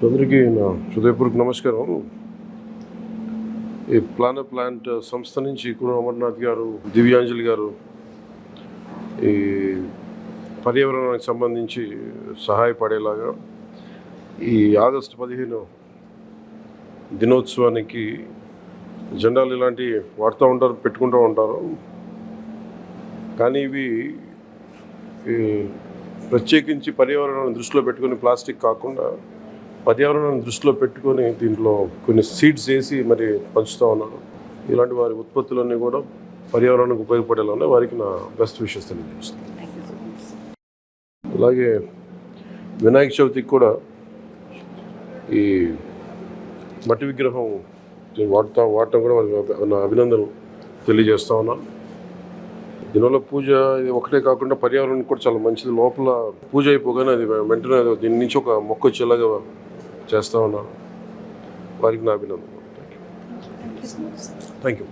అందరికీ నా హృదయపూర్వక నమస్కారం. ఈ ప్లాంట్ సంస్థ నుంచి కును అమర్నాథ్ గారు, దివ్యాంజలి గారు ఈ పర్యావరణానికి సంబంధించి సహాయపడేలాగా ఈ ఆగస్టు 15 దినోత్సవానికి జెండాలు ఇలాంటివి వాడుతూ ఉంటారు, పెట్టుకుంటూ ఉంటారు. కానీ ఇవి ప్రత్యేకించి పర్యావరణాన్ని దృష్టిలో పెట్టుకొని ప్లాస్టిక్ కాకుండా పర్యావరణాన్ని దృష్టిలో పెట్టుకొని దీంట్లో కొన్ని సీడ్స్ వేసి మరి పంచుతూ ఉన్నారు. ఇలాంటి వారి ఉత్పత్తులన్నీ కూడా పర్యావరణానికి ఉపయోగపడేలా ఉన్నాయి. వారికి నా బెస్ట్ విషెస్ తెలియజేస్తాను. అలాగే వినాయక చవితికి కూడా ఈ మట్టి విగ్రహం వాడటం కూడా వారికి నా అభినందనలు తెలియజేస్తా ఉన్నాను. దీనివల్ల పూజ ఇది ఒకటే కాకుండా పర్యావరణానికి కూడా చాలా మంచిది. లోపల పూజ అయిపోగానే అది వెంటనే దీని నుంచి ఒక మొక్క వచ్చేలాగా చేస్తూ ఉన్నాను. వారికి నా అభినందనలు. Thank you.